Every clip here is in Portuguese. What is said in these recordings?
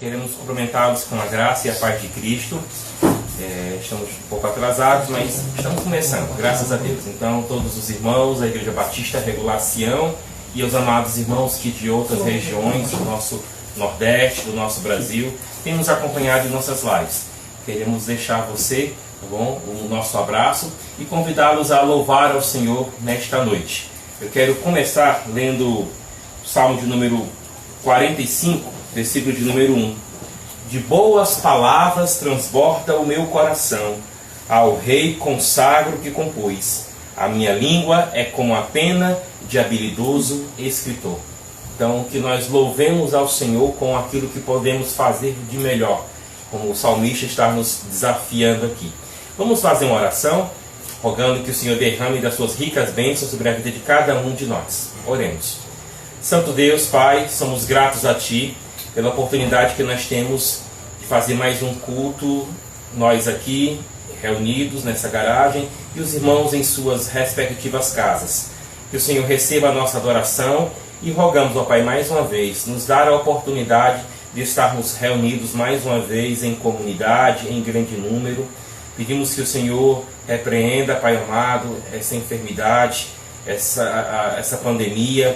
Queremos cumprimentá-los com a graça e a paz de Cristo. Estamos um pouco atrasados, mas estamos começando, graças a Deus. Então, todos os irmãos da Igreja Batista Regular Sião e os amados irmãos que de outras regiões do nosso Nordeste, do nosso Brasil, têm nos acompanhado em nossas lives. Queremos deixar você, tá bom, o nosso abraço e convidá-los a louvar ao Senhor nesta noite. Eu quero começar lendo o Salmo de número 45, versículo de número 1. De boas palavras transborda o meu coração, ao Rei consagro que compôs. A minha língua é como a pena de habilidoso escritor. Então, que nós louvemos ao Senhor com aquilo que podemos fazer de melhor, como o salmista está nos desafiando aqui. Vamos fazer uma oração, rogando que o Senhor derrame das suas ricas bênçãos sobre a vida de cada um de nós. Oremos. Santo Deus, Pai, somos gratos a Ti pela oportunidade que nós temos de fazer mais um culto, nós aqui reunidos nessa garagem e os irmãos em suas respectivas casas. Que o Senhor receba a nossa adoração e rogamos, ó Pai, mais uma vez, nos dar a oportunidade de estarmos reunidos mais uma vez em comunidade, em grande número. Pedimos que o Senhor repreenda, Pai amado, essa enfermidade, essa pandemia.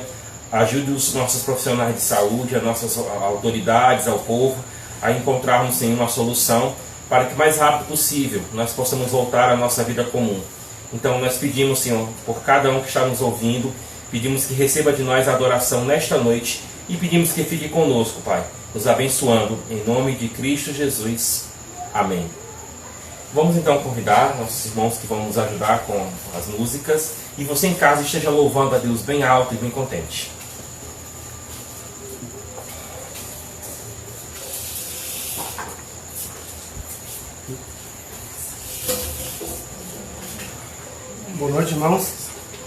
Ajude os nossos profissionais de saúde, as nossas autoridades, ao povo, a encontrarmos, Senhor, uma solução para que o mais rápido possível nós possamos voltar à nossa vida comum. Então nós pedimos, Senhor, por cada um que está nos ouvindo, pedimos que receba de nós a adoração nesta noite e pedimos que fique conosco, Pai, nos abençoando, em nome de Cristo Jesus. Amém. Vamos então convidar nossos irmãos que vão nos ajudar com as músicas e você em casa esteja louvando a Deus bem alto e bem contente. Boa noite, irmãos.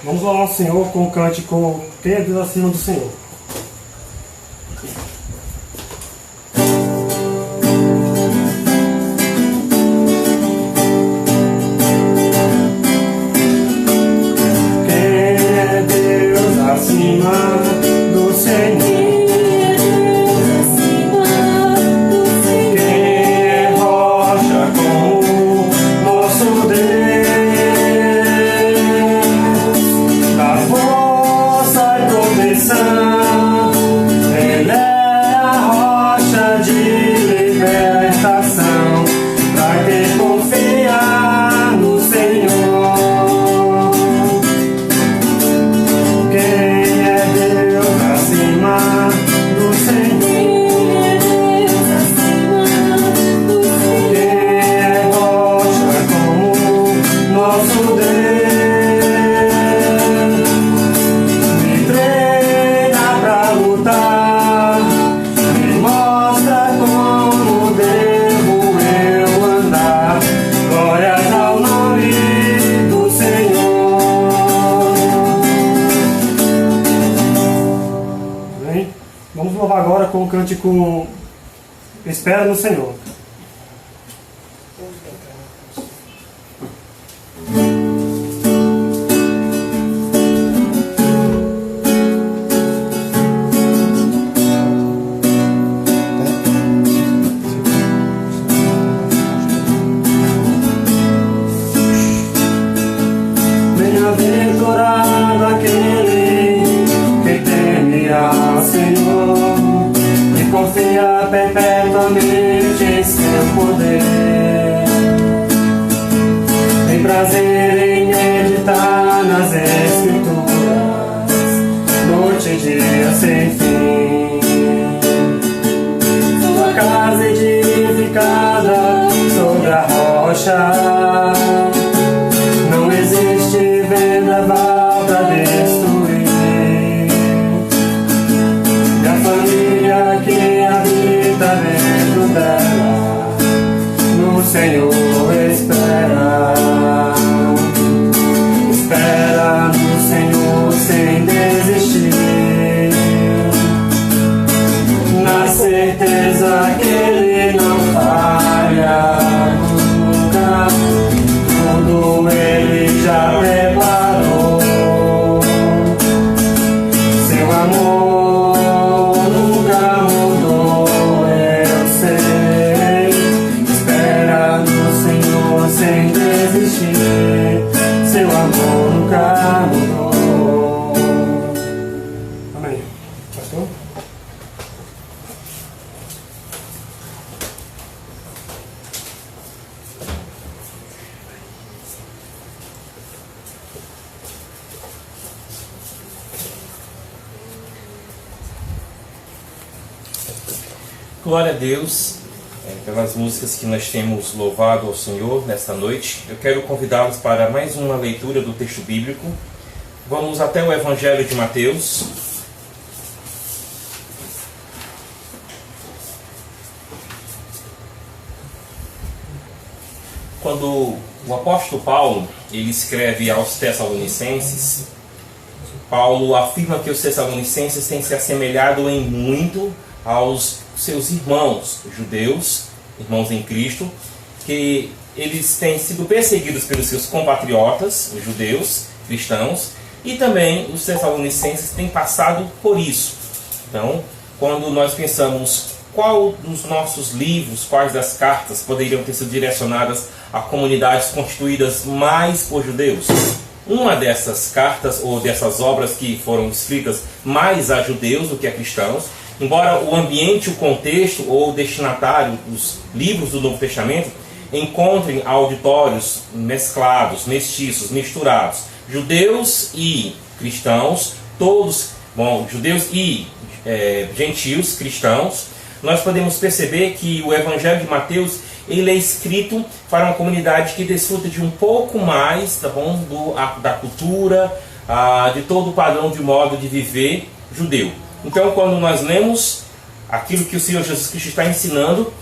Vamos louvar o Senhor com o cântico Quem é Deus acima do Senhor. Com o cântico Espera no Senhor. Bem-aventurado aquele que teme ao Senhor, confia perpetuamente em seu poder. Tem prazer em meditar nas Escrituras, noite e dia sem fim. Sua casa edificada sobre a rocha, não existe vendaval para destruir. E a família que habita dentro dela, no Senhor espera. Espera no Senhor sem desistir. Pastor? Glória a Deus pelas músicas que nós temos louvado ao Senhor nesta noite. Eu quero convidá-los para mais uma leitura do texto bíblico. Vamos até o Evangelho de Mateus. Quando o apóstolo Paulo ele escreve aos Tessalonicenses, Paulo afirma que os Tessalonicenses têm se assemelhado em muito aos seus irmãos judeus, irmãos em Cristo, que eles têm sido perseguidos pelos seus compatriotas, os judeus, cristãos, e também os Tessalonicenses têm passado por isso. Então, quando nós pensamos qual dos nossos livros, quais das cartas poderiam ter sido direcionadas a comunidades constituídas mais por judeus, uma dessas cartas ou dessas obras que foram escritas mais a judeus do que a cristãos, embora o ambiente, o contexto ou o destinatário dos livros do Novo Testamento encontrem auditórios mesclados, mestiços, misturados, judeus e cristãos, todos, judeus e gentios cristãos, nós podemos perceber que o Evangelho de Mateus ele é escrito para uma comunidade que desfruta de um pouco mais da cultura, de todo o padrão de modo de viver judeu. Então, quando nós lemos aquilo que o Senhor Jesus Cristo está ensinando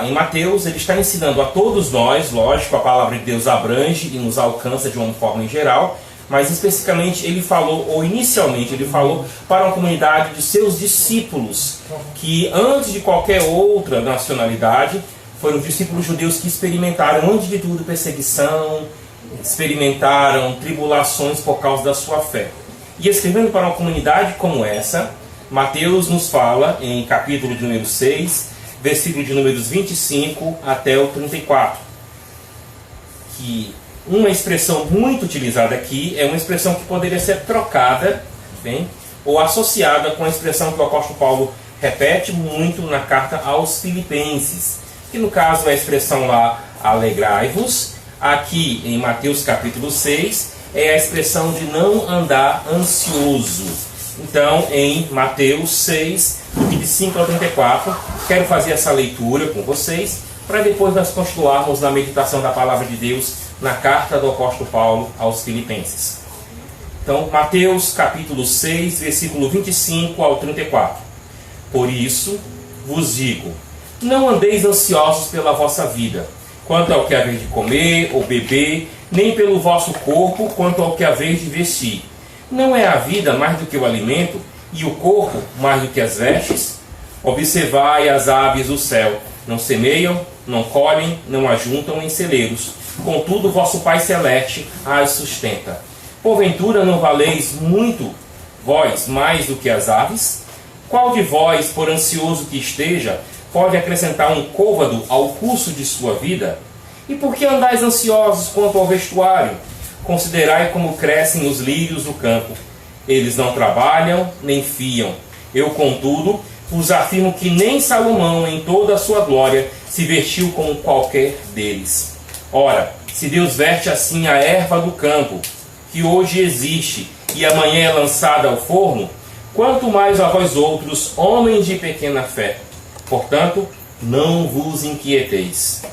em Mateus, ele está ensinando a todos nós, lógico, a palavra de Deus abrange e nos alcança de uma forma em geral, mas especificamente ele falou, ou inicialmente ele falou para uma comunidade de seus discípulos, que antes de qualquer outra nacionalidade, foram os discípulos judeus que experimentaram, antes de tudo, perseguição, experimentaram tribulações por causa da sua fé. E escrevendo para uma comunidade como essa, Mateus nos fala, em capítulo de número 6, versículo de números 25 até o 34, que uma expressão muito utilizada aqui é uma expressão que poderia ser trocada, ou associada com a expressão que o apóstolo Paulo repete muito na carta aos Filipenses, que no caso é a expressão lá, alegrai-vos. Aqui em Mateus capítulo 6, é a expressão de não andar ansioso. Então, em Mateus 6, 25 ao 34, quero fazer essa leitura com vocês, para depois nós continuarmos na meditação da palavra de Deus na carta do apóstolo Paulo aos Filipenses. Então, Mateus capítulo 6, versículo 25 ao 34. Por isso vos digo, não andeis ansiosos pela vossa vida, quanto ao que haver de comer ou beber, nem pelo vosso corpo, quanto ao que haver de vestir. Não é a vida mais do que o alimento, e o corpo mais do que as vestes? Observai as aves do céu, não semeiam, não colhem, não ajuntam em celeiros, contudo vosso Pai Celeste as sustenta. Porventura não valeis muito, vós, mais do que as aves? Qual de vós, por ansioso que esteja, pode acrescentar um côvado ao curso de sua vida? E por que andais ansiosos quanto ao vestuário? Considerai como crescem os lírios do campo. Eles não trabalham, nem fiam. Eu, contudo, vos afirmo que nem Salomão, em toda a sua glória, se vestiu como qualquer deles. Ora, se Deus veste assim a erva do campo, que hoje existe e amanhã é lançada ao forno, quanto mais a vós outros, homens de pequena fé. Portanto, não vos inquieteis,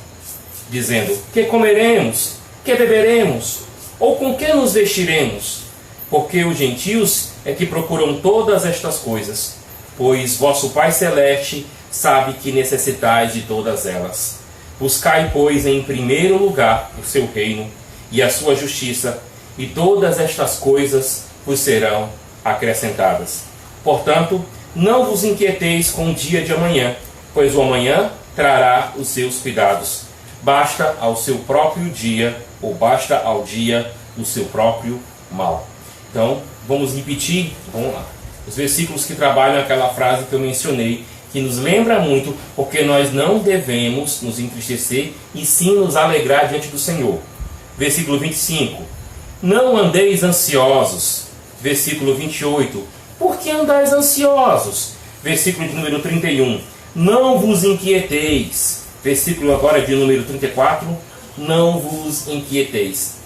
dizendo, que comeremos, que beberemos, ou com que nos vestiremos? Porque os gentios é que procuram todas estas coisas, pois vosso Pai Celeste sabe que necessitais de todas elas. Buscai, pois, em primeiro lugar o seu reino e a sua justiça, e todas estas coisas vos serão acrescentadas. Portanto, não vos inquieteis com o dia de amanhã, pois o amanhã trará os seus cuidados. Basta ao seu próprio dia, ou basta ao dia do seu próprio mal. Então, vamos repetir, vamos lá, os versículos que trabalham aquela frase que eu mencionei, que nos lembra muito, porque nós não devemos nos entristecer e sim nos alegrar diante do Senhor. Versículo 25. Não andeis ansiosos. Versículo 28. Por que andais ansiosos? Versículo de número 31. Não vos inquieteis. Versículo agora de número 34. Não vos inquieteis.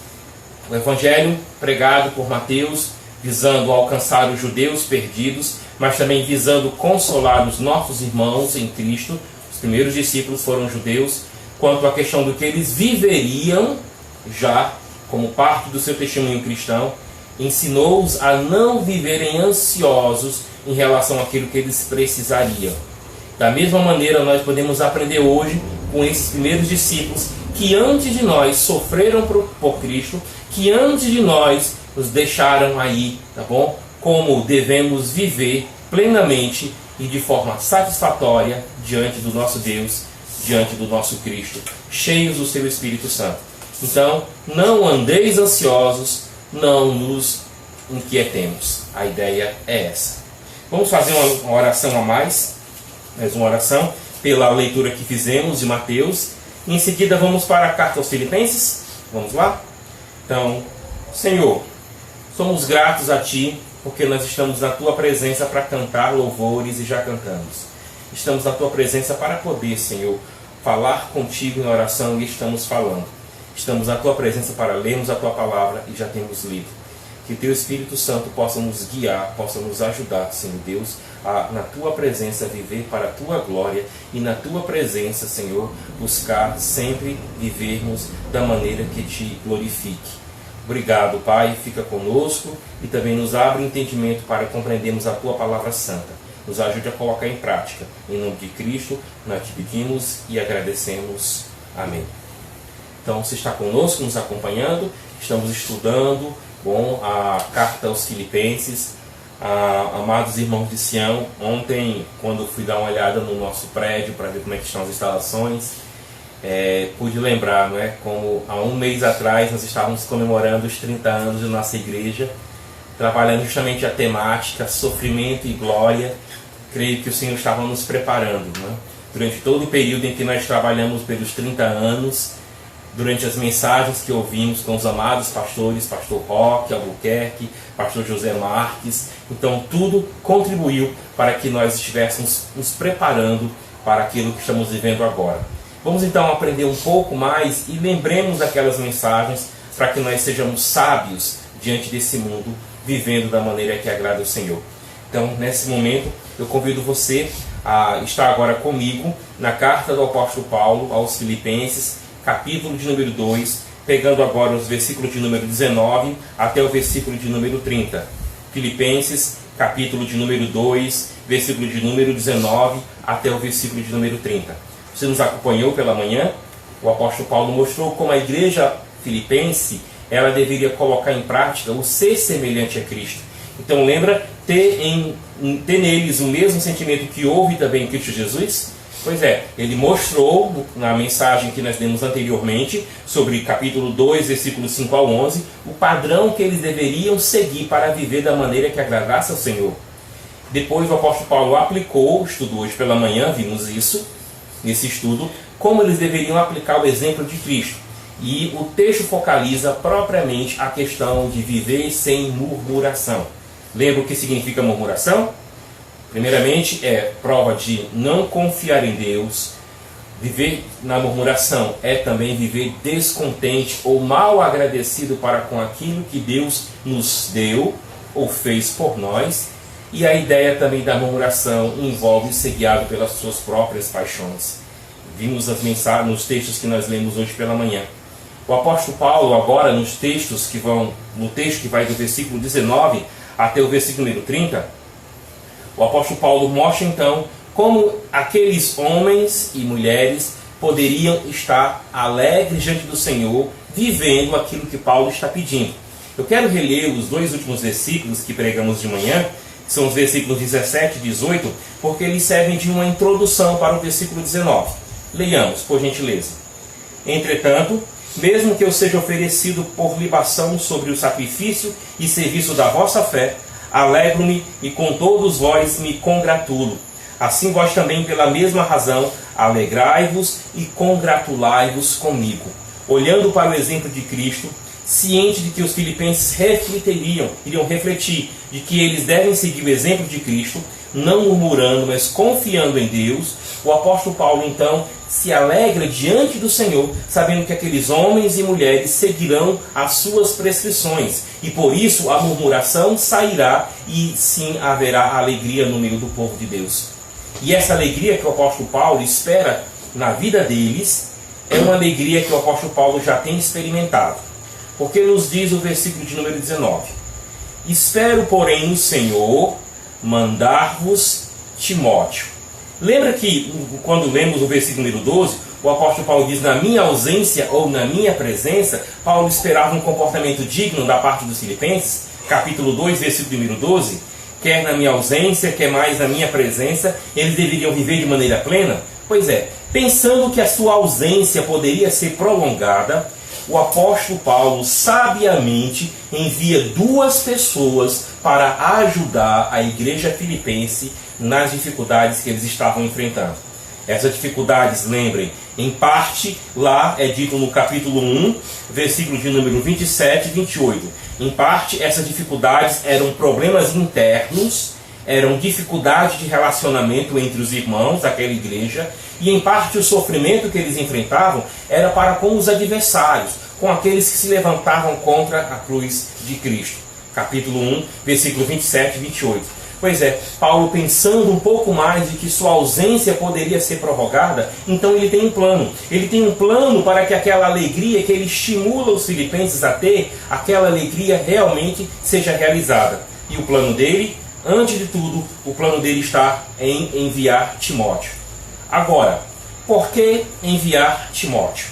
O evangelho pregado por Mateus, visando alcançar os judeus perdidos, mas também visando consolar os nossos irmãos em Cristo. Os primeiros discípulos foram judeus, quanto à questão do que eles viveriam já como parte do seu testemunho cristão, ensinou-os a não viverem ansiosos em relação àquilo que eles precisariam. Da mesma maneira, nós podemos aprender hoje com esses primeiros discípulos que antes de nós sofreram por Cristo, que antes de nós nos deixaram aí, tá bom? Como devemos viver plenamente e de forma satisfatória diante do nosso Deus, diante do nosso Cristo, cheios do seu Espírito Santo. Então, não andeis ansiosos, não nos inquietemos. A ideia é essa. Vamos fazer uma oração a mais uma oração pela leitura que fizemos de Mateus. Em seguida vamos para a carta aos Filipenses. Vamos lá? Então, Senhor, somos gratos a Ti, porque nós estamos na Tua presença para cantar louvores e já cantamos. Estamos na Tua presença para poder, Senhor, falar contigo em oração e estamos falando. Estamos na Tua presença para lermos a Tua palavra e já temos lido. Que Teu Espírito Santo possa nos guiar, possa nos ajudar, Senhor Deus, a na Tua presença viver para a Tua glória e na Tua presença, Senhor, buscar sempre vivermos da maneira que Te glorifique. Obrigado, Pai, fica conosco e também nos abre entendimento para compreendermos a Tua palavra santa. Nos ajude a colocar em prática. Em nome de Cristo, nós te pedimos e agradecemos. Amém. Então, você está conosco, nos acompanhando, estamos estudando a carta aos Filipenses. Amados irmãos de Sião, ontem, quando fui dar uma olhada no nosso prédio para ver como é que estão as instalações, pude lembrar, não é, como há um mês atrás nós estávamos comemorando os 30 anos de nossa igreja, trabalhando justamente a temática sofrimento e glória. Creio que o Senhor estava nos preparando, não é? Durante todo o período em que nós trabalhamos pelos 30 anos, durante as mensagens que ouvimos com os amados pastores, pastor Roque Albuquerque, pastor José Marques. Então tudo contribuiu para que nós estivéssemos nos preparando para aquilo que estamos vivendo agora. Vamos então aprender um pouco mais e lembremos aquelas mensagens para que nós sejamos sábios diante desse mundo, vivendo da maneira que agrada ao Senhor. Então, nesse momento, eu convido você a estar agora comigo na carta do apóstolo Paulo aos Filipenses, capítulo de número 2, pegando agora os versículos de número 19 até o versículo de número 30. Filipenses, capítulo de número 2, versículo de número 19 até o versículo de número 30. Você nos acompanhou pela manhã? O apóstolo Paulo mostrou como a igreja filipense ela deveria colocar em prática o ser semelhante a Cristo. Então lembra, ter neles o mesmo sentimento que houve também em Cristo Jesus? Pois é, ele mostrou na mensagem que nós demos anteriormente, sobre capítulo 2, versículos 5 ao 11, o padrão que eles deveriam seguir para viver da maneira que agradasse ao Senhor. Depois o apóstolo Paulo aplicou, o estudo hoje pela manhã, vimos isso, nesse estudo, como eles deveriam aplicar o exemplo de Cristo. E o texto focaliza propriamente a questão de viver sem murmuração. Lembra o que significa murmuração? Primeiramente, é prova de não confiar em Deus. Viver na murmuração é também viver descontente ou mal agradecido para com aquilo que Deus nos deu ou fez por nós. E a ideia também da murmuração envolve ser guiado pelas suas próprias paixões. Vimos as mensagens nos textos que nós lemos hoje pela manhã. O apóstolo Paulo, agora no texto que vai do versículo 19 até o versículo número 30, o apóstolo Paulo mostra então como aqueles homens e mulheres poderiam estar alegres diante do Senhor, vivendo aquilo que Paulo está pedindo. Eu quero reler os dois últimos versículos que pregamos de manhã, que são os versículos 17 e 18, porque eles servem de uma introdução para o versículo 19. Leiamos, por gentileza. Entretanto, mesmo que eu seja oferecido por libação sobre o sacrifício e serviço da vossa fé, alegro-me e com todos vós me congratulo. Assim vós também, pela mesma razão, alegrai-vos e congratulai-vos comigo, olhando para o exemplo de Cristo, ciente de que os filipenses iriam refletir de que eles devem seguir o exemplo de Cristo, não murmurando, mas confiando em Deus, o apóstolo Paulo então se alegra diante do Senhor, sabendo que aqueles homens e mulheres seguirão as suas prescrições, e por isso a murmuração sairá e sim haverá alegria no meio do povo de Deus. E essa alegria que o apóstolo Paulo espera na vida deles é uma alegria que o apóstolo Paulo já tem experimentado, porque nos diz o versículo de número 19: espero, porém, no Senhor mandar-vos Timóteo. Lembra que quando lemos o versículo número 12, o apóstolo Paulo diz: na minha ausência ou na minha presença, Paulo esperava um comportamento digno da parte dos filipenses? Capítulo 2, versículo número 12: quer na minha ausência, quer mais na minha presença, eles deveriam viver de maneira plena? Pois é, pensando que a sua ausência poderia ser prolongada, o apóstolo Paulo sabiamente envia 2 pessoas para ajudar a igreja filipense nas dificuldades que eles estavam enfrentando. Essas dificuldades, lembrem, em parte lá é dito no capítulo 1, versículo de número 27 e 28. Em parte essas dificuldades eram problemas internos, eram dificuldades de relacionamento entre os irmãos daquela igreja, e em parte o sofrimento que eles enfrentavam era para com os adversários, com aqueles que se levantavam contra a cruz de Cristo. Capítulo 1, versículo 27 e 28. Pois é, Paulo, pensando um pouco mais de que sua ausência poderia ser prorrogada, então ele tem um plano. Ele tem um plano para que aquela alegria que ele estimula os filipenses a ter, aquela alegria realmente seja realizada. E o plano dele, antes de tudo, o plano dele está em enviar Timóteo. Agora, por que enviar Timóteo?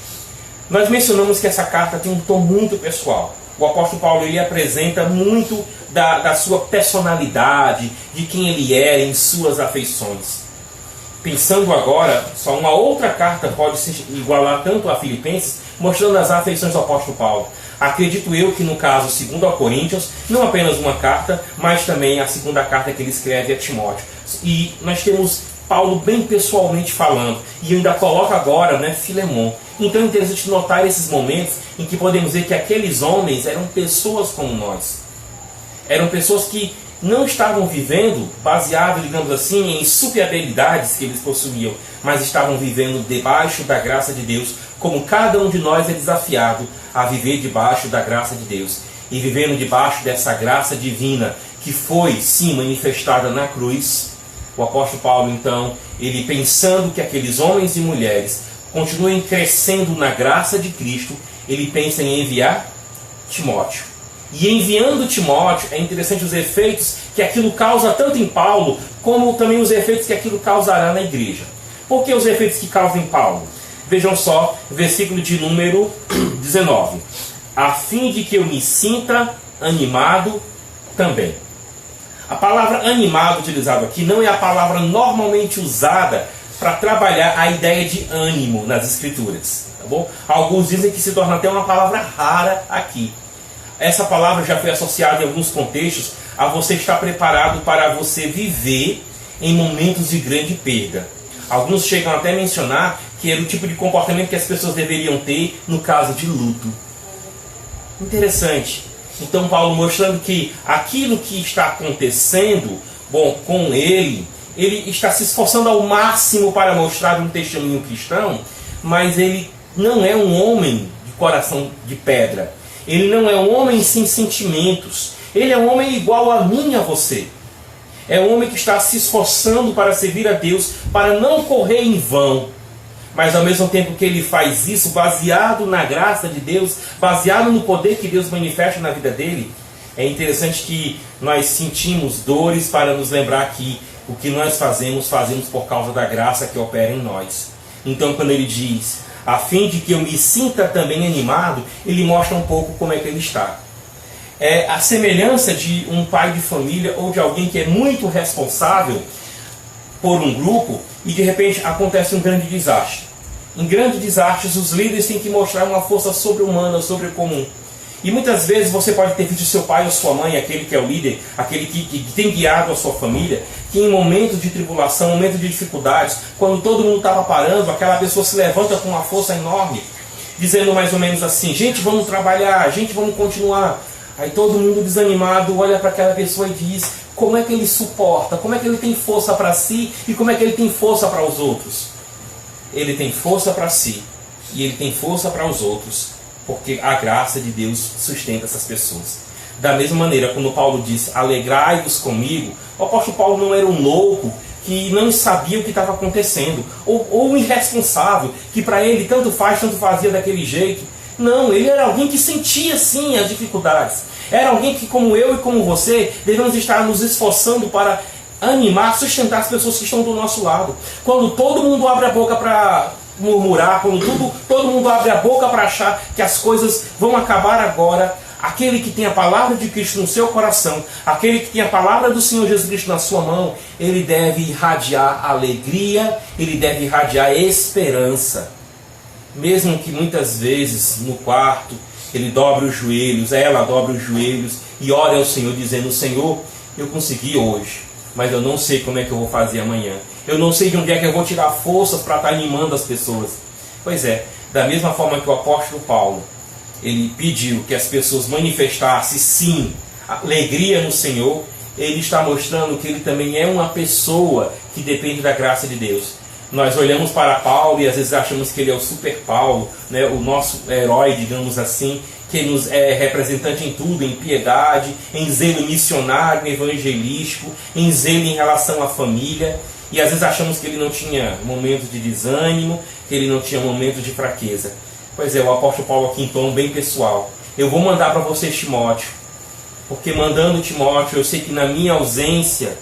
Nós mencionamos que essa carta tem um tom muito pessoal. O apóstolo Paulo ele apresenta muito da sua personalidade, de quem ele era em suas afeições. Pensando agora, só uma outra carta pode se igualar tanto a Filipenses, mostrando as afeições do apóstolo Paulo. Acredito eu que no caso 2 Coríntios, não apenas uma carta, mas também a segunda carta que ele escreve a Timóteo. E nós temos Paulo bem pessoalmente falando, e ainda coloca agora, Filemon. Então é interessante notar esses momentos em que podemos ver que aqueles homens eram pessoas como nós. Eram pessoas que não estavam vivendo baseado, digamos assim, em superabilidades que eles possuíam, mas estavam vivendo debaixo da graça de Deus, como cada um de nós é desafiado a viver debaixo da graça de Deus. E vivendo debaixo dessa graça divina que foi, sim, manifestada na cruz, o apóstolo Paulo, então, ele pensando que aqueles homens e mulheres continuem crescendo na graça de Cristo, ele pensa em enviar Timóteo. E enviando Timóteo, é interessante os efeitos que aquilo causa tanto em Paulo, como também os efeitos que aquilo causará na igreja. Por que os efeitos que causam em Paulo? Vejam só, versículo de número 19. A fim de que eu me sinta animado também. A palavra animado utilizada aqui não é a palavra normalmente usada para trabalhar a ideia de ânimo nas escrituras. Tá bom? Alguns dizem que se torna até uma palavra rara aqui. Essa palavra já foi associada em alguns contextos a você estar preparado para você viver em momentos de grande perda. Alguns chegam até a mencionar que era o tipo de comportamento que as pessoas deveriam ter no caso de luto. Interessante. Então Paulo mostrando que aquilo que está acontecendo, com ele está se esforçando ao máximo para mostrar um testemunho cristão, mas ele não é um homem de coração de pedra. Ele não é um homem sem sentimentos. Ele é um homem igual a mim e a você. É um homem que está se esforçando para servir a Deus, para não correr em vão. Mas ao mesmo tempo que ele faz isso, baseado na graça de Deus, baseado no poder que Deus manifesta na vida dele, é interessante que nós sentimos dores para nos lembrar que o que nós fazemos por causa da graça que opera em nós. Então quando ele diz, a fim de que eu me sinta também animado, ele mostra um pouco como é que ele está. É a semelhança de um pai de família ou de alguém que é muito responsável por um grupo e de repente acontece um grande desastre. Em grandes desastres, os líderes têm que mostrar uma força sobre-humana, sobre-comum. E muitas vezes você pode ter visto seu pai ou sua mãe, aquele que é o líder, aquele que tem guiado a sua família, que em momentos de tribulação, momentos de dificuldades, quando todo mundo estava parando, aquela pessoa se levanta com uma força enorme. dizendo mais ou menos assim: gente, vamos trabalhar, gente, vamos continuar. Aí todo mundo desanimado olha para aquela pessoa e diz: como é que ele suporta, como é que ele tem força para si e como é que ele tem força para os outros? Ele tem força para si e ele tem força para os outros, porque a graça de Deus sustenta essas pessoas. Da mesma maneira, quando Paulo disse: alegrai-vos comigo, o apóstolo Paulo não era um louco que não sabia o que estava acontecendo, ou um irresponsável, que para ele tanto faz, tanto fazia daquele jeito. Não, ele era alguém que sentia sim as dificuldades. Era alguém que, como eu e como você, devemos estar nos esforçando para animar, sustentar as pessoas que estão do nosso lado. Quando todo mundo abre a boca para murmurar, quando todo mundo abre a boca para achar que as coisas vão acabar agora, aquele que tem a palavra de Cristo no seu coração, aquele que tem a palavra do Senhor Jesus Cristo na sua mão, ele deve irradiar alegria, ele deve irradiar esperança. Mesmo que muitas vezes no quarto ele dobre os joelhos, ela dobre os joelhos e ore ao Senhor dizendo: Senhor, eu consegui hoje, mas eu não sei como é que eu vou fazer amanhã. Eu não sei de onde é que eu vou tirar forças para estar animando as pessoas. Pois é, da mesma forma que o apóstolo Paulo, ele pediu que as pessoas manifestassem sim alegria no Senhor, ele está mostrando que ele também é uma pessoa que depende da graça de Deus. Nós olhamos para Paulo e às vezes achamos que ele é o super Paulo, né, o nosso herói, digamos assim, que nos é representante em tudo, em piedade, em zelo missionário, evangelístico, em zelo em relação à família. E às vezes achamos que ele não tinha momentos de desânimo, que ele não tinha momentos de fraqueza. Pois é, o apóstolo Paulo aqui em tom bem pessoal: eu vou mandar para vocês Timóteo, porque mandando Timóteo eu sei que na minha ausência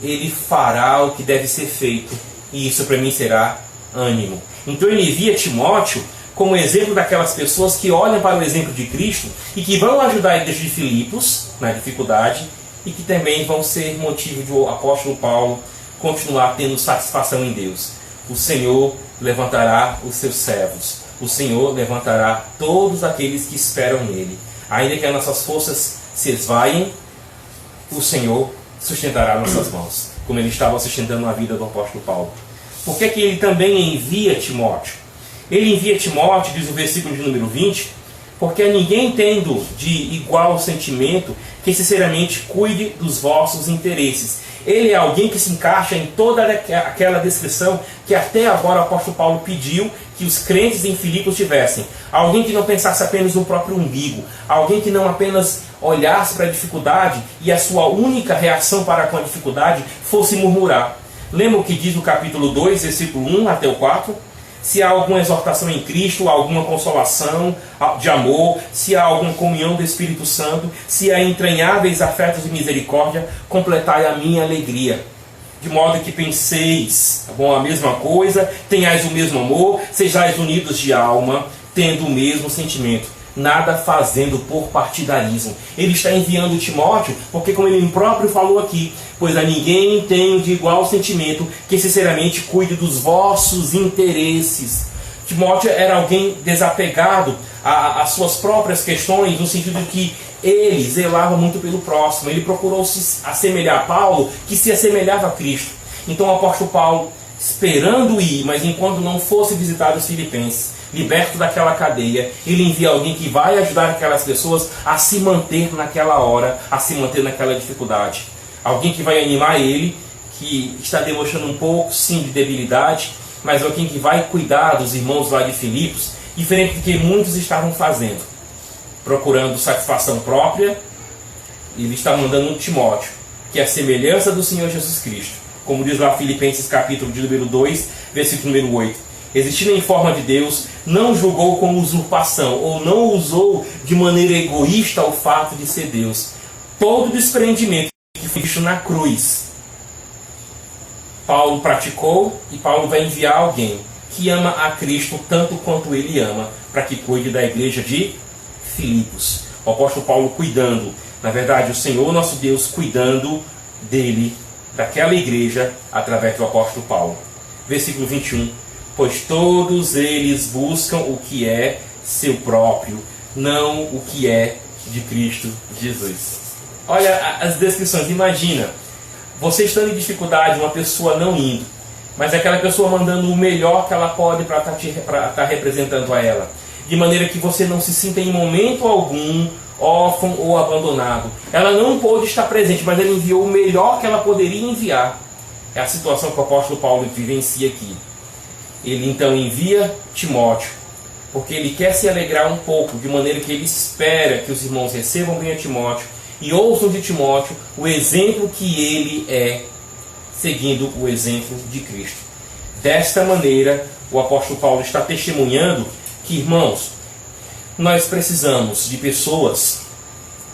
ele fará o que deve ser feito. E isso para mim será ânimo. Então ele envia Timóteo como exemplo daquelas pessoas que olham para o exemplo de Cristo e que vão ajudar a igreja de Filipos na dificuldade e que também vão ser motivo de o apóstolo Paulo continuar tendo satisfação em Deus. O Senhor levantará os seus servos. O Senhor levantará todos aqueles que esperam nele. Ainda que as nossas forças se esvaiem, o Senhor sustentará nossas mãos, como ele estava sustentando a vida do apóstolo Paulo. Por que ele também envia Timóteo? Ele envia Timóteo, diz o versículo de número 20, porque a ninguém tendo de igual sentimento que sinceramente cuide dos vossos interesses. Ele é alguém que se encaixa em toda aquela descrição que até agora o apóstolo Paulo pediu que os crentes em Filipos tivessem. Alguém que não pensasse apenas no próprio umbigo. Alguém que não apenas olhasse para a dificuldade e a sua única reação para com a dificuldade fosse murmurar. Lembra o que diz no capítulo 2, versículo 1 até o 4? Se há alguma exortação em Cristo, alguma consolação de amor, se há alguma comunhão do Espírito Santo, se há entranháveis afetos de misericórdia, completai a minha alegria. De modo que penseis a mesma coisa, tenhais o mesmo amor, sejais unidos de alma, tendo o mesmo sentimento. Nada fazendo por partidarismo. Ele está enviando Timóteo, porque como ele próprio falou aqui, pois a ninguém tenho de igual sentimento que sinceramente cuide dos vossos interesses. Timóteo era alguém desapegado às suas próprias questões, no sentido de que ele zelava muito pelo próximo. Ele procurou se assemelhar a Paulo, que se assemelhava a Cristo. Então o apóstolo Paulo, esperando ir, mas enquanto não fosse visitar os filipenses, liberto daquela cadeia, ele envia alguém que vai ajudar aquelas pessoas a se manter naquela hora, a se manter naquela dificuldade. Alguém que vai animar ele, que está demonstrando um pouco, sim, de debilidade, mas alguém que vai cuidar dos irmãos lá de Filipos, diferente do que muitos estavam fazendo, procurando satisfação própria. Ele está mandando um Timóteo, que é a semelhança do Senhor Jesus Cristo. Como diz lá Filipenses capítulo de número 2, versículo número 8. Existindo em forma de Deus, não julgou como usurpação, ou não usou de maneira egoísta o fato de ser Deus. Todo desprendimento que foi visto na cruz, Paulo praticou, e Paulo vai enviar alguém que ama a Cristo tanto quanto ele ama, para que cuide da igreja de Filipos. O apóstolo Paulo cuidando, na verdade o Senhor nosso Deus cuidando dele, daquela igreja, através do apóstolo Paulo. Versículo 21. Pois todos eles buscam o que é seu próprio, não o que é de Cristo Jesus. Olha as descrições, imagina, você estando em dificuldade, uma pessoa não indo, mas aquela pessoa mandando o melhor que ela pode para estar representando a ela. de maneira que você não se sinta em momento algum órfão ou abandonado. Ela não pôde estar presente, mas ela enviou o melhor que ela poderia enviar. É a situação que o apóstolo Paulo vivencia aqui. Ele então envia Timóteo, porque ele quer se alegrar um pouco, de maneira que ele espera que os irmãos recebam bem a Timóteo e ouçam de Timóteo o exemplo que ele é, seguindo o exemplo de Cristo. Desta maneira, o apóstolo Paulo está testemunhando que, irmãos, nós precisamos de pessoas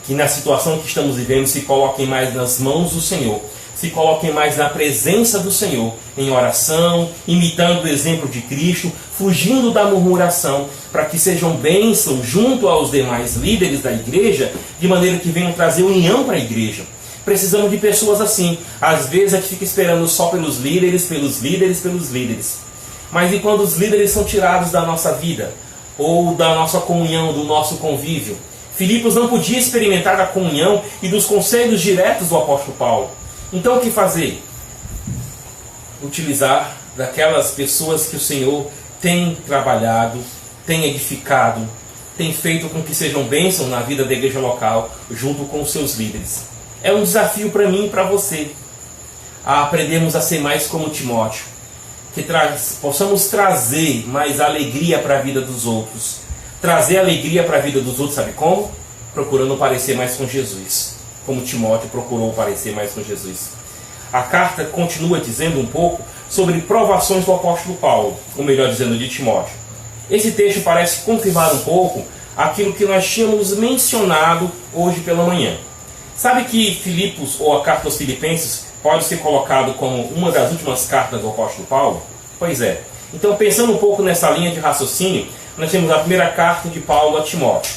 que na situação que estamos vivendo se coloquem mais nas mãos do Senhor, se coloquem mais na presença do Senhor, em oração, imitando o exemplo de Cristo, fugindo da murmuração, para que sejam bênçãos junto aos demais líderes da igreja, de maneira que venham trazer união para a igreja. Precisamos de pessoas assim. Às vezes a gente fica esperando só pelos líderes, pelos líderes, pelos líderes. Mas e quando os líderes são tirados da nossa vida, ou da nossa comunhão, do nosso convívio? Filipos não podia experimentar da comunhão e dos conselhos diretos do apóstolo Paulo. Então o que fazer? Utilizar daquelas pessoas que o Senhor tem trabalhado, tem edificado, tem feito com que sejam bênçãos na vida da igreja local, junto com os seus líderes. É um desafio para mim e para você, a aprendermos a ser mais como Timóteo, que possamos trazer mais alegria para a vida dos outros. Trazer alegria para a vida dos outros, sabe como? Procurando parecer mais com Jesus, como Timóteo procurou parecer mais com Jesus. A carta continua dizendo um pouco sobre provações do apóstolo Paulo, ou melhor dizendo, de Timóteo. Esse texto parece confirmar um pouco aquilo que nós tínhamos mencionado hoje pela manhã. Sabe que Filipos, ou a carta aos Filipenses, pode ser colocado como uma das últimas cartas do apóstolo Paulo? Pois é. Então, pensando um pouco nessa linha de raciocínio, nós temos a primeira carta de Paulo a Timóteo,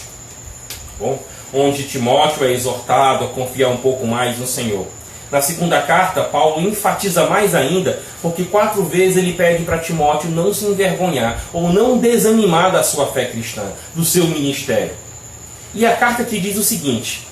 bom? Onde Timóteo é exortado a confiar um pouco mais no Senhor. Na segunda carta, Paulo enfatiza mais ainda, porque 4 vezes ele pede para Timóteo não se envergonhar ou não desanimar da sua fé cristã, do seu ministério. E a carta que diz o seguinte,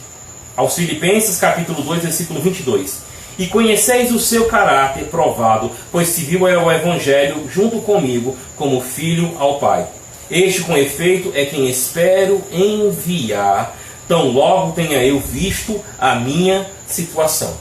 aos Filipenses, capítulo 2, versículo 22. E conheceis o seu caráter provado, pois serviu ao Evangelho junto comigo, como filho ao Pai. Este, com efeito, é quem espero enviar, tão logo tenha eu visto a minha situação.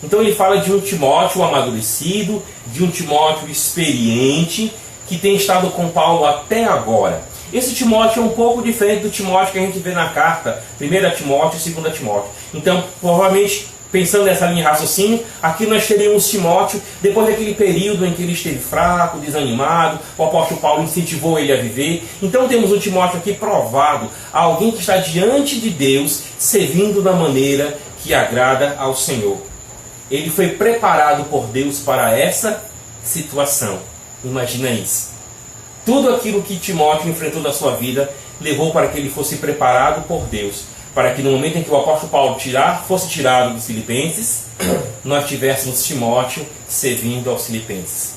Então ele fala de um Timóteo amadurecido, de um Timóteo experiente, que tem estado com Paulo até agora. Esse Timóteo é um pouco diferente do Timóteo que a gente vê na carta, 1 Timóteo e 2 Timóteo. Então, provavelmente, pensando nessa linha de raciocínio, aqui nós teríamos Timóteo, depois daquele período em que ele esteve fraco, desanimado, o apóstolo Paulo incentivou ele a viver. Então temos um Timóteo aqui provado, alguém que está diante de Deus, servindo da maneira que agrada ao Senhor. Ele foi preparado por Deus para essa situação. Imagina isso. Tudo aquilo que Timóteo enfrentou na sua vida levou para que ele fosse preparado por Deus, para que no momento em que o apóstolo Paulo fosse tirado dos Filipenses, nós tivéssemos Timóteo servindo aos Filipenses.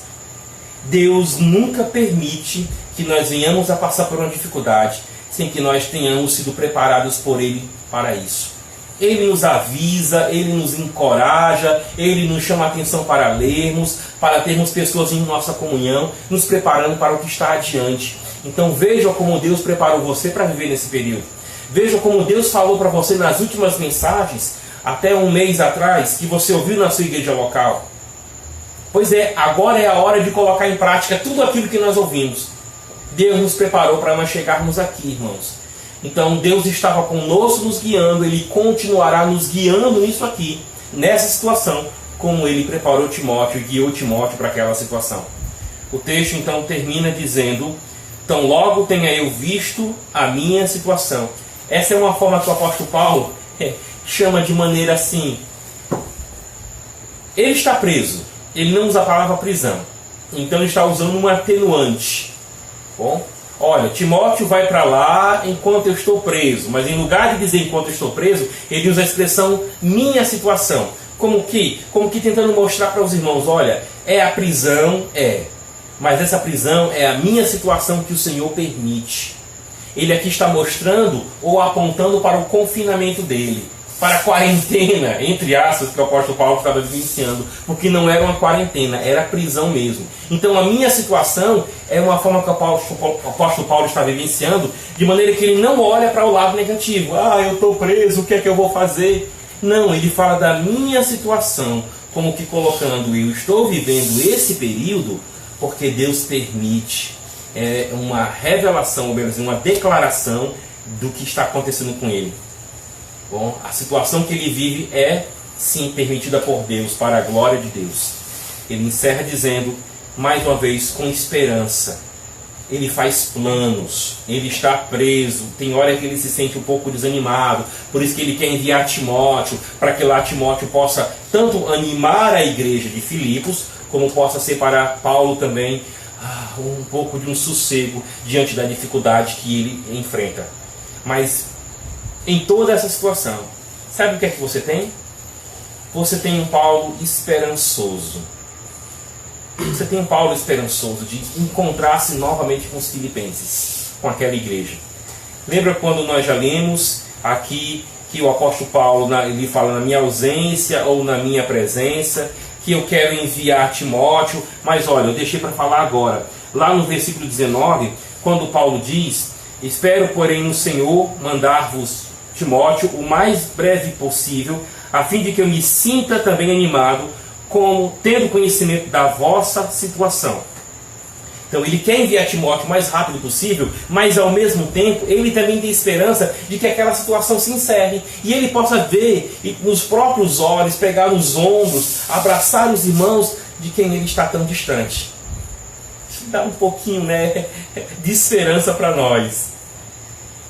Deus nunca permite que nós venhamos a passar por uma dificuldade sem que nós tenhamos sido preparados por Ele para isso. Ele nos avisa, Ele nos encoraja, Ele nos chama a atenção para lermos, para termos pessoas em nossa comunhão, nos preparando para o que está adiante. Então veja como Deus preparou você para viver nesse período. Veja como Deus falou para você nas últimas mensagens, até um mês atrás, que você ouviu na sua igreja local. Pois é, agora é a hora de colocar em prática tudo aquilo que nós ouvimos. Deus nos preparou para nós chegarmos aqui, irmãos. Então Deus estava conosco nos guiando, Ele continuará nos guiando nisso aqui, nessa situação, como Ele preparou Timóteo e guiou Timóteo para aquela situação. O texto então termina dizendo, tão logo tenha eu visto a minha situação. Essa é uma forma que o apóstolo Paulo chama de maneira assim, ele está preso, ele não usa a palavra prisão, então ele está usando um atenuante. Bom, olha, Timóteo vai para lá enquanto eu estou preso, mas em lugar de dizer enquanto eu estou preso, ele usa a expressão minha situação, como que tentando mostrar para os irmãos, olha, é a prisão, mas essa prisão é a minha situação que o Senhor permite. Ele aqui está mostrando ou apontando para o confinamento dele. para a quarentena, entre aspas, que o apóstolo Paulo estava vivenciando, porque não era uma quarentena, era prisão mesmo. Então a minha situação é uma forma que o apóstolo Paulo está vivenciando, de maneira que ele não olha para o lado negativo. Eu estou preso, o que é que eu vou fazer? Não, ele fala da minha situação, como que colocando, eu estou vivendo esse período porque Deus permite. É uma revelação, ou melhor, uma declaração do que está acontecendo com ele. Bom, a situação que ele vive é, sim, permitida por Deus, para a glória de Deus. Ele encerra dizendo, mais uma vez, com esperança. Ele faz planos, ele está preso, tem hora que ele se sente um pouco desanimado, por isso que ele quer enviar Timóteo, para que lá Timóteo possa tanto animar a igreja de Filipos, como possa ser para Paulo também um pouco de um sossego diante da dificuldade que ele enfrenta. Mas em toda essa situação, sabe o que é que você tem? Você tem um Paulo esperançoso. Você tem um Paulo esperançoso de encontrar-se novamente com os filipenses, com aquela igreja. Lembra quando nós já lemos aqui que o apóstolo Paulo ele fala na minha ausência ou na minha presença, que eu quero enviar Timóteo, mas olha, eu deixei para falar agora. Lá no versículo 19, quando Paulo diz, espero, porém, no Senhor mandar-vos Timóteo o mais breve possível, a fim de que eu me sinta também animado, como tendo conhecimento da vossa situação. Então ele quer enviar Timóteo o mais rápido possível, mas ao mesmo tempo ele também tem esperança de que aquela situação se encerre e ele possa ver nos próprios olhos, pegar nos ombros, abraçar os irmãos de quem ele está tão distante. Isso dá um pouquinho, de esperança para nós.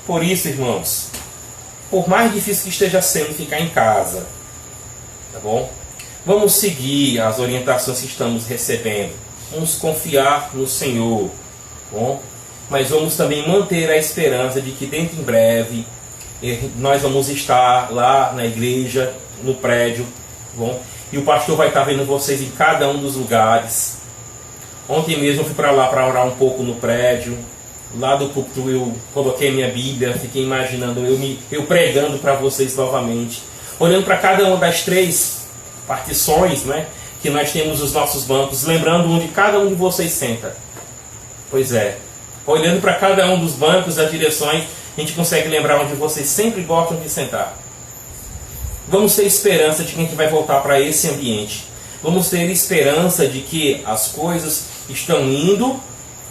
Por isso, irmãos, por mais difícil que esteja sendo ficar em casa, tá bom? Vamos seguir as orientações que estamos recebendo. Vamos confiar no Senhor. Bom? Mas vamos também manter a esperança de que dentro em breve nós vamos estar lá na igreja, no prédio. Bom? E o pastor vai estar vendo vocês em cada um dos lugares. Ontem mesmo eu fui para lá para orar um pouco no prédio. Lá do púlpito eu coloquei minha Bíblia, fiquei imaginando eu pregando para vocês novamente. Olhando para cada uma das 3 partições, que nós temos os nossos bancos, lembrando onde cada um de vocês senta. Pois é, olhando para cada um dos bancos, das direções, a gente consegue lembrar onde vocês sempre gostam de sentar. Vamos ter esperança de que a gente vai voltar para esse ambiente. Vamos ter esperança de que as coisas estão indo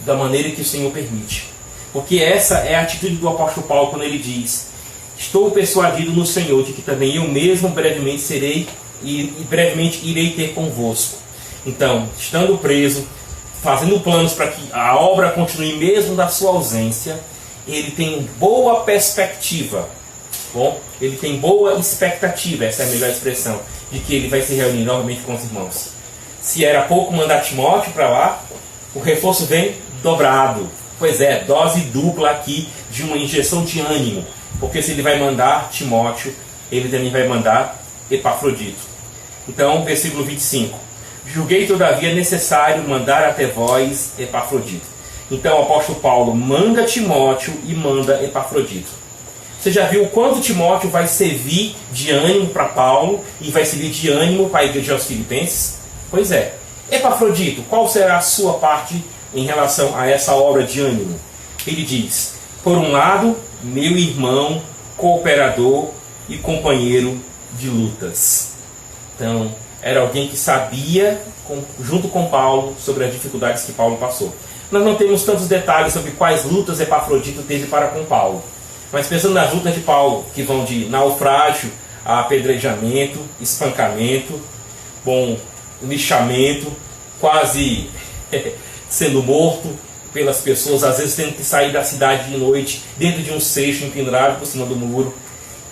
da maneira que o Senhor permite. Porque essa é a atitude do apóstolo Paulo quando ele diz, estou persuadido no Senhor de que também eu mesmo brevemente serei e brevemente irei ter convosco. Então, estando preso, fazendo planos para que a obra continue mesmo da sua ausência, ele tem boa perspectiva. Bom, ele tem boa expectativa, essa é a melhor expressão, de que ele vai se reunir novamente com os irmãos. Se era pouco mandar Timóteo para lá, o reforço vem dobrado. Pois é, dose dupla aqui de uma injeção de ânimo. Porque se ele vai mandar Timóteo, ele também vai mandar Epafrodito. Então, versículo 25. Julguei todavia necessário mandar até vós Epafrodito. Então o apóstolo Paulo manda Timóteo e manda Epafrodito. Você já viu o quanto Timóteo vai servir de ânimo para Paulo e vai servir de ânimo para a igreja aos filipenses? Pois é. Epafrodito, qual será a sua parte em relação a essa obra de ânimo? Ele diz, por um lado, meu irmão, cooperador e companheiro de lutas. Então, era alguém que sabia, junto com Paulo, sobre as dificuldades que Paulo passou. Nós não temos tantos detalhes sobre quais lutas Epafrodito teve para com Paulo. Mas pensando nas lutas de Paulo, que vão de naufrágio a apedrejamento, espancamento, lixamento, quase sendo morto pelas pessoas, às vezes tendo que sair da cidade de noite, dentro de um cesto empendurado por cima do muro.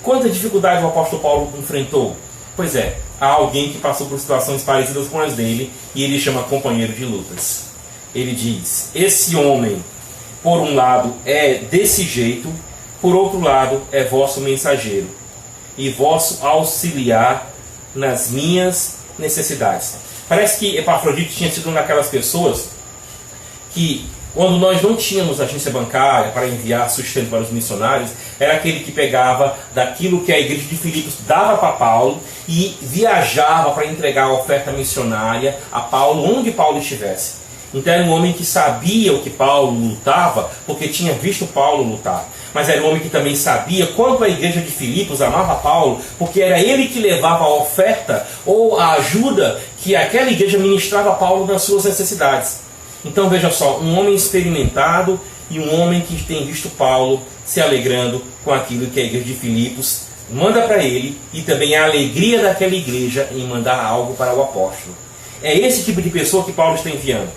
Quanta dificuldade o apóstolo Paulo enfrentou? Pois é, há alguém que passou por situações parecidas com as dele, e ele chama companheiro de lutas. Ele diz, esse homem, por um lado, é desse jeito, por outro lado, é vosso mensageiro, e vosso auxiliar nas minhas necessidades. Parece que Epafrodito tinha sido uma daquelas pessoas que Quando nós não tínhamos agência bancária para enviar sustento para os missionários, era aquele que pegava daquilo que a igreja de Filipos dava para Paulo e viajava para entregar a oferta missionária a Paulo, onde Paulo estivesse. Então era um homem que sabia o que Paulo lutava, porque tinha visto Paulo lutar. Mas era um homem que também sabia quanto a igreja de Filipos amava Paulo, porque era ele que levava a oferta ou a ajuda que aquela igreja ministrava a Paulo nas suas necessidades. Então veja só, um homem experimentado e um homem que tem visto Paulo se alegrando com aquilo que a igreja de Filipos manda para ele, e também a alegria daquela igreja em mandar algo para o apóstolo. É esse tipo de pessoa que Paulo está enviando.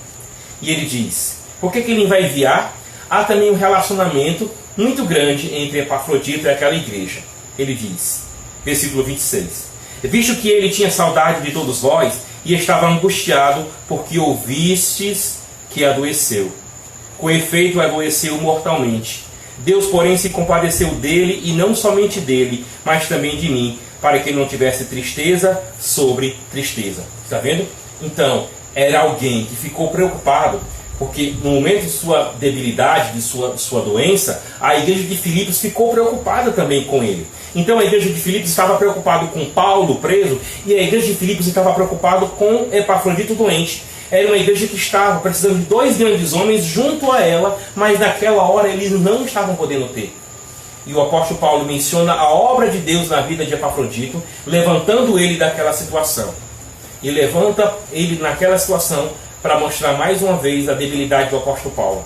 E ele diz, por que ele vai enviar? Há também um relacionamento muito grande entre Epafrodito e aquela igreja. Ele diz, versículo 26, visto que ele tinha saudade de todos vós e estava angustiado porque ouvistes que adoeceu. Com efeito, adoeceu mortalmente. Deus, porém, se compadeceu dele, e não somente dele, mas também de mim, para que ele não tivesse tristeza sobre tristeza. Está vendo? Então, era alguém que ficou preocupado, porque no momento de sua debilidade, de sua doença, a igreja de Filipos ficou preocupada também com ele. Então a igreja de Filipos estava preocupada com Paulo preso, e a igreja de Filipos estava preocupada com Epafrodito doente. Era uma igreja que estava precisando de dois grandes homens junto a ela, mas naquela hora eles não estavam podendo ter. E o apóstolo Paulo menciona a obra de Deus na vida de Epafrodito, levantando ele daquela situação. E levanta ele naquela situação para mostrar mais uma vez a debilidade do apóstolo Paulo.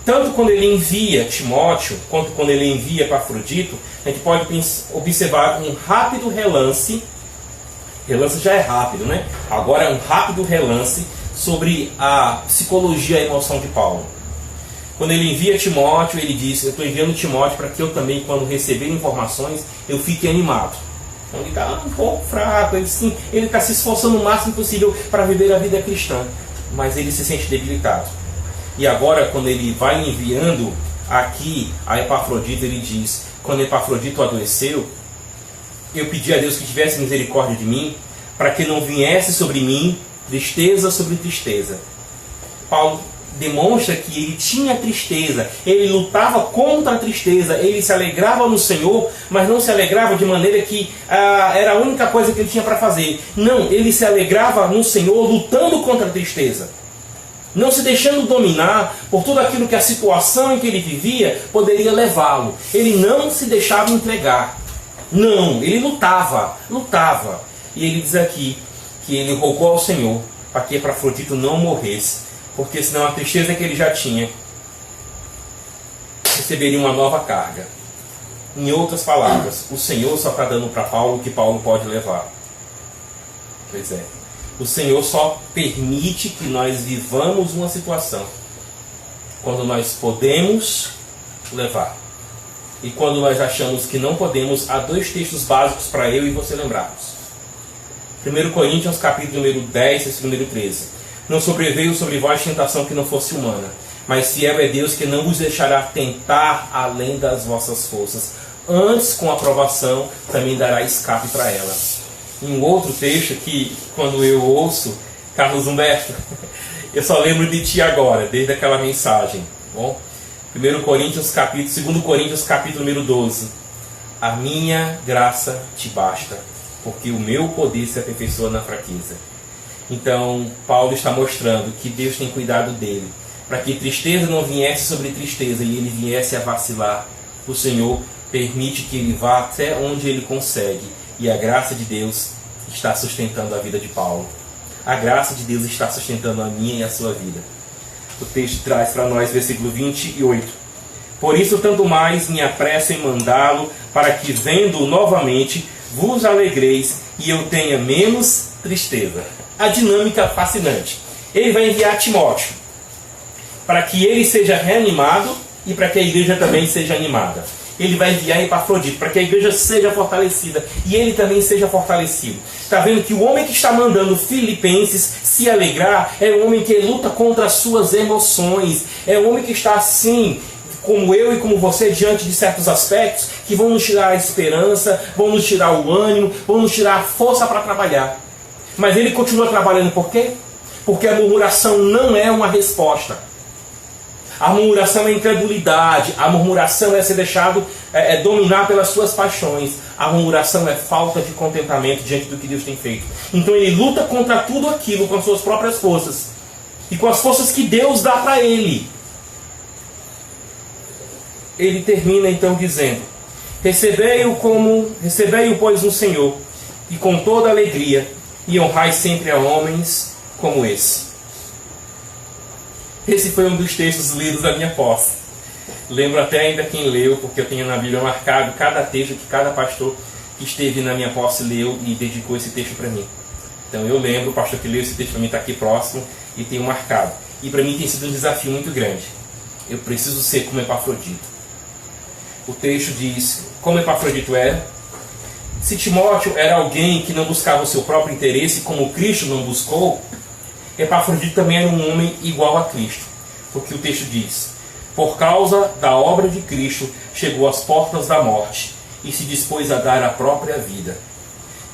Tanto quando ele envia Timóteo, quanto quando ele envia Epafrodito, a gente pode observar um rápido relance. Relance já é rápido, né? Agora é um rápido relance sobre a psicologia e a emoção de Paulo. Quando ele envia Timóteo, ele diz, eu estou enviando Timóteo para que eu também, quando receber informações, eu fique animado. Então ele está um pouco fraco, ele está se esforçando o máximo possível para viver a vida cristã, mas ele se sente debilitado. E agora, quando ele vai enviando aqui a Epafrodito, ele diz, quando Epafrodito adoeceu, eu pedi a Deus que tivesse misericórdia de mim, para que não viesse sobre mim tristeza sobre tristeza. Paulo demonstra que ele tinha tristeza, ele lutava contra a tristeza, ele se alegrava no Senhor, mas não se alegrava de maneira que era a única coisa que ele tinha para fazer. Não, ele se alegrava no Senhor lutando contra a tristeza, não se deixando dominar por tudo aquilo que a situação em que ele vivia poderia levá-lo. Ele não se deixava entregar. Não, ele lutava. E ele diz aqui que ele rogou ao Senhor para que Epafrodito não morresse, porque senão a tristeza que ele já tinha receberia uma nova carga. Em outras palavras, o Senhor só está dando para Paulo o que Paulo pode levar. Pois é. O Senhor só permite que nós vivamos uma situação quando nós podemos levar. E quando nós achamos que não podemos, há dois textos básicos para eu e você lembrarmos. 1 Coríntios, capítulo número 10, versículo número 13. Não sobreveio sobre vós tentação que não fosse humana, mas fiel é Deus que não vos deixará tentar além das vossas forças. Antes, com aprovação, também dará escape para ela. Em um outro texto que, quando eu ouço, Carlos Humberto, eu só lembro de ti agora, desde aquela mensagem. Bom? 2 Coríntios, capítulo número 12. A minha graça te basta, porque o meu poder se aperfeiçoa na fraqueza. Então, Paulo está mostrando que Deus tem cuidado dele, para que tristeza não viesse sobre tristeza e ele viesse a vacilar. O Senhor permite que ele vá até onde ele consegue, e a graça de Deus está sustentando a vida de Paulo. A graça de Deus está sustentando a minha e a sua vida. O texto traz para nós, versículo 28. Por isso, tanto mais me apresso em mandá-lo, para que, vendo-o novamente, vos alegreis e eu tenha menos tristeza. A dinâmica fascinante. Ele vai enviar Timóteo, para que ele seja reanimado e para que a igreja também seja animada. Ele vai enviar Epafrodito, para que a igreja seja fortalecida e ele também seja fortalecido. Está vendo que o homem que está mandando Filipenses se alegrar é um homem que luta contra as suas emoções. É um homem que está assim, como eu e como você, diante de certos aspectos que vão nos tirar a esperança, vão nos tirar o ânimo, vão nos tirar a força para trabalhar. Mas ele continua trabalhando por quê? Porque a murmuração não é uma resposta. A murmuração é incredulidade. A murmuração é ser deixado dominar pelas suas paixões. A murmuração é falta de contentamento diante do que Deus tem feito. Então ele luta contra tudo aquilo com as suas próprias forças. E com as forças que Deus dá para ele. Ele termina então dizendo: recebei-o, pois, no Senhor, e com toda alegria, e honrai sempre a homens como esse. Esse foi um dos textos lidos da minha posse. Lembro até ainda quem leu, porque eu tenho na Bíblia marcado cada texto que cada pastor que esteve na minha posse leu e dedicou esse texto para mim. Então eu lembro, o pastor que leu esse texto para mim está aqui próximo e tenho marcado. E para mim tem sido um desafio muito grande. Eu preciso ser como Epafrodito. O texto diz como Epafrodito era. Se Timóteo era alguém que não buscava o seu próprio interesse, como Cristo não buscou, Epafrodito também era um homem igual a Cristo. Porque o texto diz: por causa da obra de Cristo, chegou às portas da morte e se dispôs a dar a própria vida.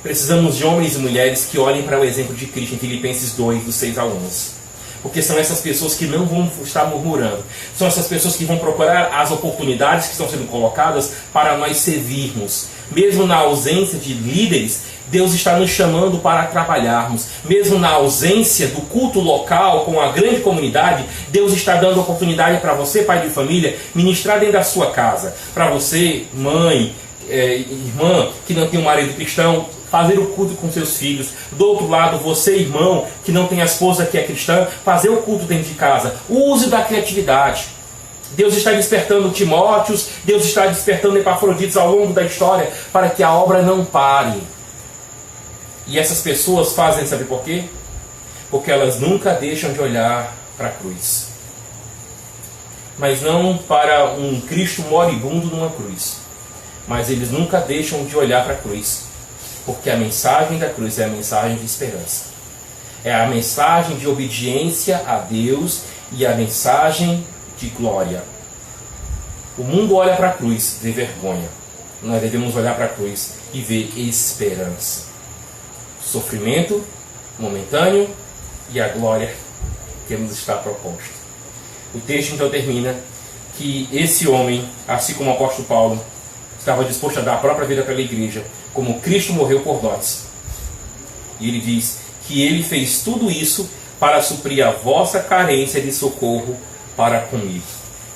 Precisamos de homens e mulheres que olhem para o exemplo de Cristo em Filipenses 2, dos 6 ao 11. Porque são essas pessoas que não vão estar murmurando. São essas pessoas que vão procurar as oportunidades que estão sendo colocadas para nós servirmos. Mesmo na ausência de líderes, Deus está nos chamando para trabalharmos. Mesmo na ausência do culto local com a grande comunidade, Deus está dando oportunidade para você, pai de família, ministrar dentro da sua casa. Para você, mãe, irmã, que não tem um marido cristão, fazer o culto com seus filhos. Do outro lado, você, irmão, que não tem a esposa que é cristã, fazer o culto dentro de casa. Use da criatividade. Deus está despertando Timóteos, Deus está despertando Epafroditos ao longo da história para que a obra não pare. E essas pessoas fazem, sabe por quê? Porque elas nunca deixam de olhar para a cruz. Mas não para um Cristo moribundo numa cruz. Mas eles nunca deixam de olhar para a cruz. Porque a mensagem da cruz é a mensagem de esperança. É a mensagem de obediência a Deus e a mensagem de glória. O mundo olha para a cruz, vê vergonha. Nós devemos olhar para a cruz e ver esperança. Sofrimento momentâneo e a glória que nos está proposta. O texto então termina que esse homem, assim como o apóstolo Paulo, estava disposto a dar a própria vida pela igreja, como Cristo morreu por nós. E ele diz que ele fez tudo isso para suprir a vossa carência de socorro para comigo.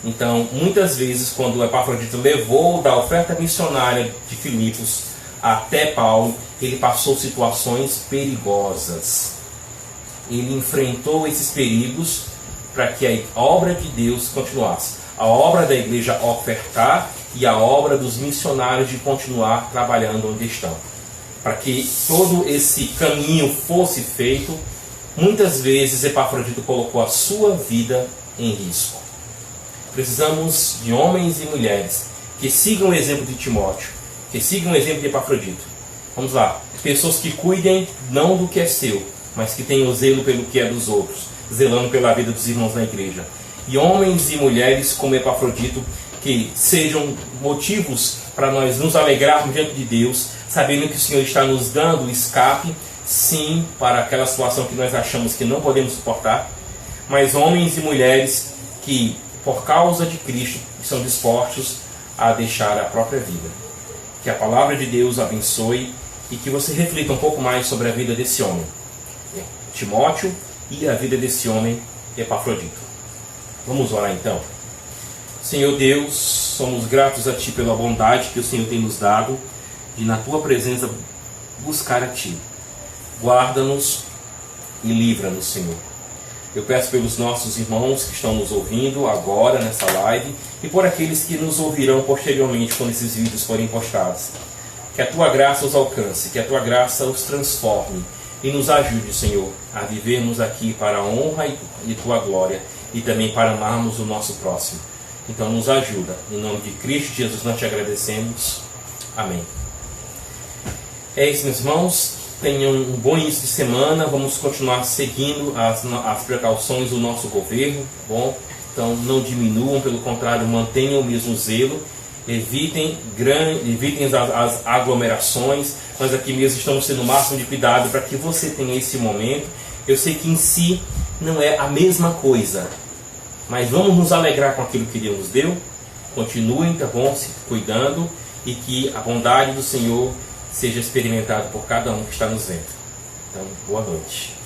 Então, muitas vezes, quando o Epafrodito levou da oferta missionária de Filipos até Paulo, ele passou situações perigosas. Ele enfrentou esses perigos para que a obra de Deus continuasse. A obra da igreja ofertar e a obra dos missionários de continuar trabalhando onde estão. Para que todo esse caminho fosse feito, muitas vezes Epafrodito colocou a sua vida em risco. Precisamos de homens e mulheres que sigam o exemplo de Timóteo, que sigam o exemplo de Epafrodito. Vamos lá, pessoas que cuidem não do que é seu, mas que tenham zelo pelo que é dos outros, zelando pela vida dos irmãos na igreja. E homens e mulheres como Epafrodito, que sejam motivos para nós nos alegrarmos diante de Deus, sabendo que o Senhor está nos dando escape, sim, para aquela situação que nós achamos que não podemos suportar, mas homens e mulheres que, por causa de Cristo, são dispostos a deixar a própria vida. Que a palavra de Deus abençoe e que você reflita um pouco mais sobre a vida desse homem, Timóteo, e a vida desse homem, Epafrodito. Vamos orar então. Senhor Deus, somos gratos a Ti pela bondade que o Senhor tem nos dado de na Tua presença buscar a Ti. Guarda-nos e livra-nos, Senhor. Eu peço pelos nossos irmãos que estão nos ouvindo agora nessa live e por aqueles que nos ouvirão posteriormente quando esses vídeos forem postados. Que a Tua graça os alcance, que a Tua graça os transforme e nos ajude, Senhor, a vivermos aqui para a honra e Tua glória e também para amarmos o nosso próximo. Então nos ajuda. Em nome de Cristo Jesus nós Te agradecemos. Amém. É isso, meus irmãos. Tenham um bom início de semana. Vamos continuar seguindo as precauções do nosso governo. Bom, então não diminuam, pelo contrário, mantenham o mesmo zelo. Evitem as aglomerações. Nós aqui mesmo estamos tendo o máximo de cuidado para que você tenha esse momento. Eu sei que em si não é a mesma coisa, Mas vamos nos alegrar com aquilo que Deus nos deu. Continuem, tá bom, se cuidando, e que a bondade do Senhor seja experimentada por cada um que está nos vendo. Então, boa noite.